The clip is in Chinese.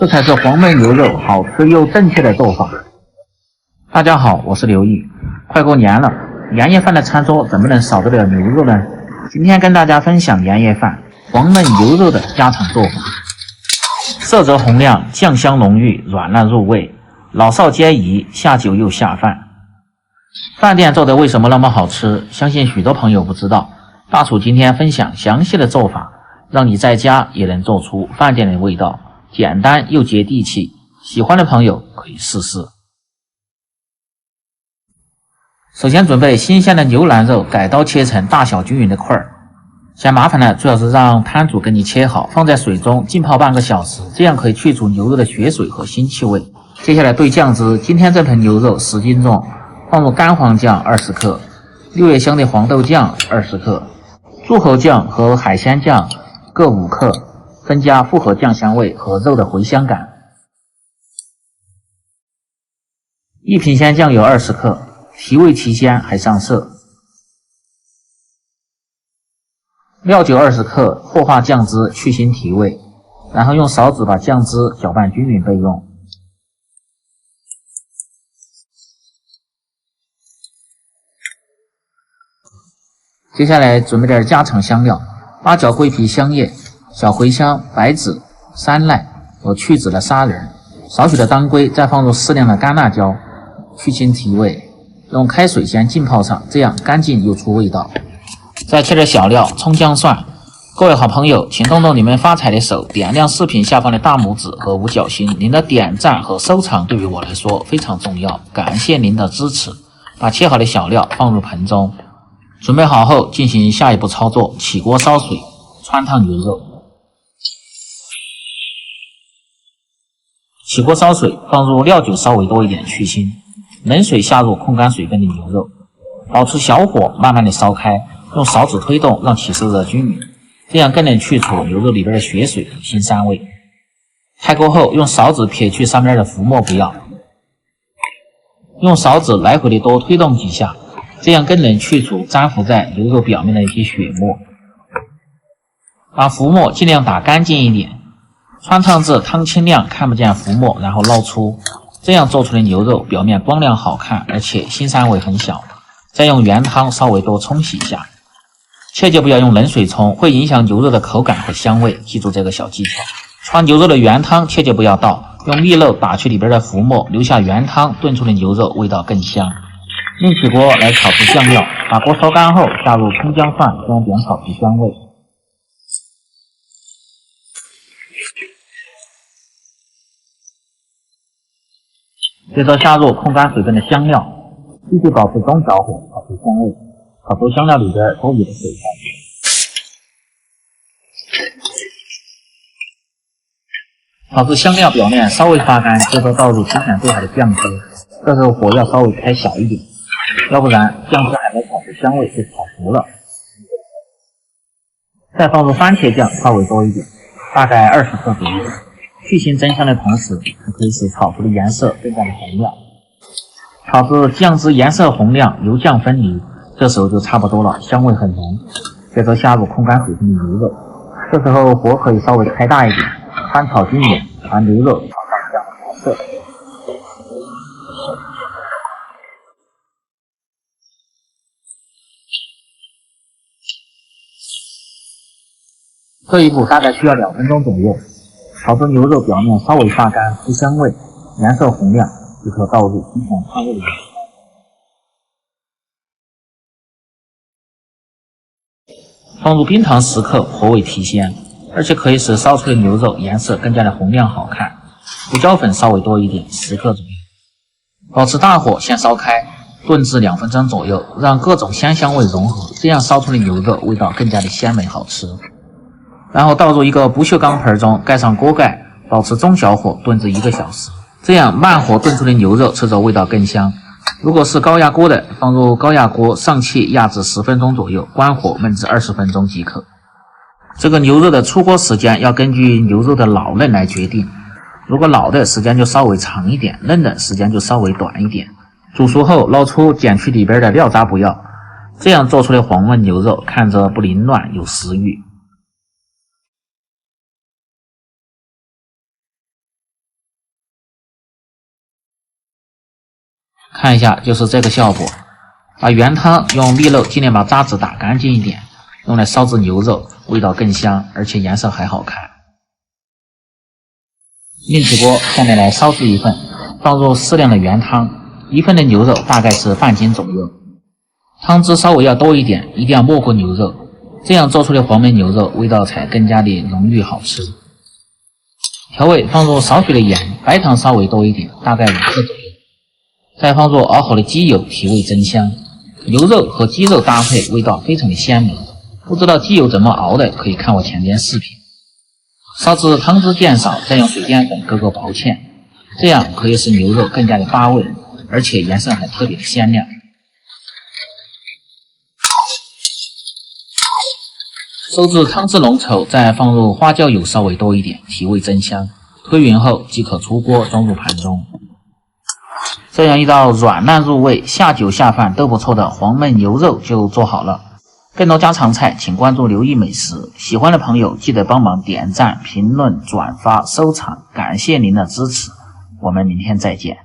这才是黄焖牛肉好吃又正确的做法。大家好，我是刘毅。快过年了，年夜饭的餐桌怎么能少得了牛肉呢？今天跟大家分享年夜饭黄焖牛肉的家常做法，色泽红亮，酱香浓郁，软烂入味，老少皆宜，下酒又下饭。饭店做的为什么那么好吃？相信许多朋友不知道。大厨今天分享详细的做法，让你在家也能做出饭店的味道，简单又接地气。喜欢的朋友可以试试。首先准备新鲜的牛腩肉，改刀切成大小均匀的块儿。嫌麻烦呢，最好是让摊主给你切好，放在水中浸泡半个小时，这样可以去除牛肉的血水和腥气味。接下来兑酱汁，今天这盆牛肉10斤重，放入干黄酱20克，六月香的黄豆酱20克，柱侯酱和海鲜酱各5克，增加复合酱香味和肉的回香感。一品鲜酱油20克，提味提鲜还上色。料酒20克，或化酱汁去腥提味，然后用勺子把酱汁搅拌均匀备用。接下来准备点家常香料：八角、桂皮、香叶、小茴香、白芷、山赖和去籽的砂仁，少许的当归，再放入适量的干辣椒，去腥提味。用开水先浸泡上，这样干净又出味道。再切点小料：葱、姜、蒜。各位好朋友，请动动你们发财的手，点亮视频下方的大拇指和五角星。您的点赞和收藏对于我来说非常重要，感谢您的支持。把切好的小料放入盆中，准备好后进行下一步操作：起锅烧水，汆烫牛肉。起锅烧水，放入料酒稍微多一点去腥，冷水下入控干水分的牛肉，保持小火慢慢的烧开，用勺子推动，让起受热均匀，这样更能去除牛肉里边的血水和腥膻味。开锅后，用勺子撇去上面的浮沫不要，用勺子来回的多推动几下，这样更能去除粘附在牛肉表面的一些血沫。把浮沫尽量打干净一点，汆烫至汤清亮看不见浮沫，然后捞出，这样做出的牛肉表面光亮好看，而且腥膻味很小。再用原汤稍微多冲洗一下，切记不要用冷水冲，会影响牛肉的口感和香味，记住这个小技巧。汆牛肉的原汤切记不要倒，用蜜漏打去里边的浮沫，留下原汤炖出的牛肉味道更香。另起锅来炒制酱料，把锅烧干后下入葱姜蒜，将煸炒提香味。接着下入控干水分的香料，继续保持中小火炒出香味，炒出香料里边多余的水分。炒至香料表面稍微发干，接着倒入提前兑好的酱汁，这时候火要稍微开小一点，要不然酱汁还没炒出香味就炒熟了。再放入番茄酱稍微多一点，大概20克左右，去腥增香的同时，还可以使炒出的颜色更加的红亮。炒至酱汁颜色红亮，油酱分离，这时候就差不多了，香味很浓。接着下入控干水分的牛肉，这时候火可以稍微开大一点，翻炒均匀，把牛肉炒到酱红色。这一步大概需要2分钟左右，炒至牛肉表面稍微发干，出香味，颜色红亮，就可倒入提前烫过的油。放入冰糖10克，火味提鲜，而且可以使烧出的牛肉颜色更加的红亮好看。胡椒粉稍微多一点，10克左右。保持大火先烧开，炖至2分钟左右，让各种鲜香味融合，这样烧出的牛肉味道更加的鲜美好吃。然后倒入一个不锈钢盆中，盖上锅盖，保持中小火炖至1个小时，这样慢火炖出的牛肉吃着味道更香。如果是高压锅的，放入高压锅上气压至10分钟左右，关火焖至20分钟即可。这个牛肉的出锅时间要根据牛肉的老嫩来决定，如果老的时间就稍微长一点，嫩的时间就稍微短一点。煮熟后捞出，剪去里边的料渣不要，这样做出的黄焖牛肉看着不凌乱，有食欲。看一下就是这个效果。把原汤用蜜肉尽量把渣子打干净一点，用来烧制牛肉，味道更香，而且颜色还好看。另起锅，下面来烧制一份，放入适量的原汤，1份的牛肉大概是半斤左右，汤汁稍微要多一点，一定要没过牛肉，这样做出的黄焖牛肉味道才更加的浓郁好吃。调味放入少许的盐，白糖稍微多一点，大概5克左右，再放入熬好的鸡油提味增香。牛肉和鸡肉搭配味道非常的鲜美，不知道鸡油怎么熬的，可以看我前边视频。烧至汤汁渐少，再用水淀粉勾勾薄芡，这样可以使牛肉更加的发味，而且颜色还特别的鲜亮。收至汤汁浓稠，再放入花椒油稍微多一点，提味增香。推匀后即可出锅装入盘中。这样一道软烂入味、下酒下饭都不错的黄焖牛肉就做好了。更多家常菜请关注刘毅美食，喜欢的朋友记得帮忙点赞、评论、转发、收藏，感谢您的支持，我们明天再见。